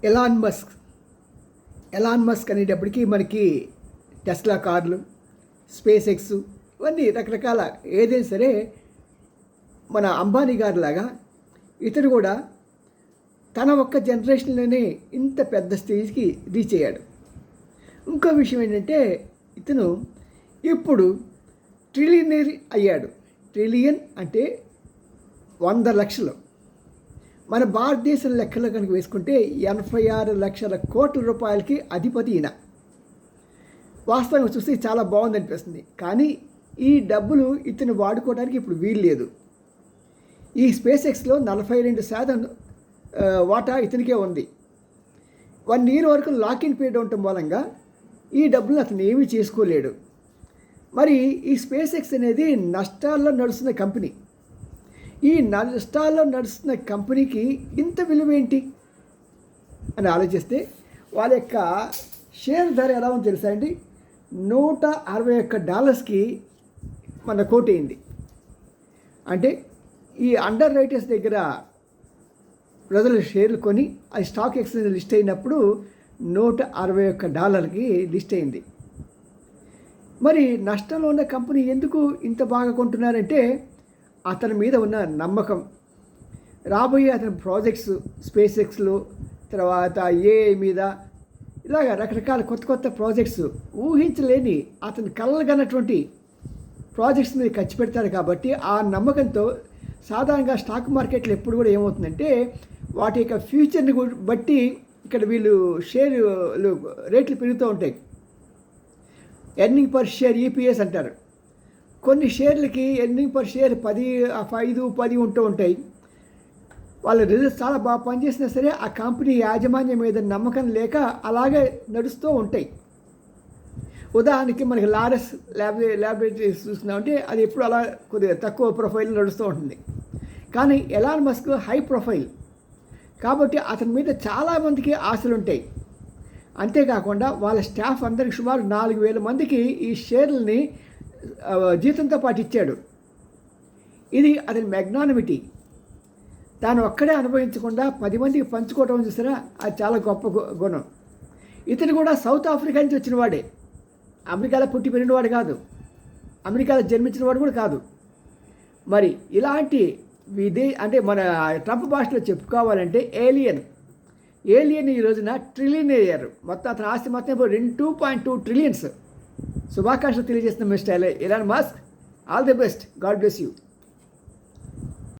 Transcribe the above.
Elon Musk Elon Musk అనేటప్పటికీ మనకి Tesla కార్లు, స్పేస్ ఎక్స్ ఇవన్నీ రకరకాల ఏదైనా సరే మన అంబానీ గారి లాగా ఇతను కూడా తన ఒక్క జనరేషన్లోనే ఇంత పెద్ద స్టేజ్కి రీచ్ అయ్యాడు. ఇంకో విషయం ఏంటంటే ఇతను ఇప్పుడు ట్రిలియనరీ అయ్యాడు. ట్రిలియన్ అంటే 100 లక్షలు. మన భారతదేశం లెక్కలో కనుక వేసుకుంటే 86 లక్షల కోట్ల రూపాయలకి అధిపతి ఈయన. వాస్తవంగా చూస్తే చాలా బాగుంది అనిపిస్తుంది. కానీ ఈ డబ్బులు ఇతను వాడుకోవడానికి ఇప్పుడు వీలు లేదు. ఈ స్పేస్ ఎక్స్లో 42% వాటా ఇతనికే ఉంది. 1 year వరకు లాక్-ఇన్ పీరియడ్ ఉండటం మూలంగా ఈ డబ్బులు అతను ఏమీ చేసుకోలేడు. మరి ఈ స్పేస్ ఎక్స్ అనేది నష్టాల్లో నడుస్తున్న కంపెనీ. ఈ నష్టాల్లో నడుస్తున్న కంపెనీకి ఇంత విలువ ఏంటి అని ఆలోచిస్తే వాళ్ళ యొక్క షేర్ ధర ఎలా ఉందో తెలుసా అండి? $161 మన కోట్ అయింది. అంటే ఈ అండర్ రైటర్స్ దగ్గర ప్రజలు షేర్లు కొని అది స్టాక్ ఎక్స్చేంజ్ లిస్ట్ అయినప్పుడు $161 లిస్ట్ అయింది. మరి నష్టంలో ఉన్న కంపెనీ ఎందుకు ఇంత బాగా కొంటున్నారంటే అతని మీద ఉన్న నమ్మకం, రాబోయే అతని ప్రాజెక్ట్స్, స్పేస్ ఎక్స్లో, తర్వాత ఏఐ మీద, ఇలాగ రకరకాల కొత్త కొత్త ప్రాజెక్ట్స్, ఊహించలేని అతని కలలుగన్నటువంటి ప్రాజెక్ట్స్ మీద ఖర్చు పెడతారు. కాబట్టి ఆ నమ్మకంతో సాధారణంగా స్టాక్ మార్కెట్లో ఎప్పుడు కూడా ఏమవుతుందంటే వాటి యొక్క ఫ్యూచర్ని బట్టి ఇక్కడ వీళ్ళు షేర్లు రేట్లు పెరుగుతూ ఉంటాయి. ఎర్నింగ్ పర్ షేర్, ఈపీఎస్ అంటారు. కొన్ని షేర్లకి ఎర్నింగ్ పర్ షేర్ 5-10 ఉంటూ ఉంటాయి. వాళ్ళ రిజల్ట్స్ చాలా బాగా పనిచేసినా సరే ఆ కంపెనీ యాజమాన్యం మీద నమ్మకం లేక అలాగే నడుస్తూ ఉంటాయి. ఉదాహరణకి మనకి లారెస్ ల్యాబొరేటరీస్ చూస్తున్నామంటే అది ఎప్పుడు అలా కొద్దిగా తక్కువ ప్రొఫైల్ నడుస్తూ ఉంటుంది. కానీ ఎలాన్ మస్క్ హై ప్రొఫైల్ కాబట్టి అతని మీద చాలామందికి ఆశలు ఉంటాయి. అంతేకాకుండా వాళ్ళ స్టాఫ్ అందరికి సుమారు 4,000 మందికి ఈ షేర్లని జీతంతో పాటు ఇచ్చాడు. ఇది అతని మ్యాగ్నానిమిటీ. తాను ఒక్కడే అనుభవించకుండా 10 మందికి పంచుకోవడం చూసారా, అది చాలా గొప్ప గుణం. ఇతను కూడా సౌత్ ఆఫ్రికా నుంచి వచ్చిన వాడే. అమెరికాలో పుట్టి పెరిగినవాడు కాదు, అమెరికాలో జన్మించిన వాడు కూడా కాదు. మరి ఇలాంటి అంటే మన ట్రంప్ భాషలో చెప్పుకోవాలంటే ఏలియన్ ఈ రోజున ట్రిలియన్ అయ్యారు. మొత్తం అతని ఆస్తి మొత్తం 2.2 ట్రిలియన్స్. శుభాకాంక్షలు తెలియజేస్తున్న mister Elon Musk. All the best. God bless you.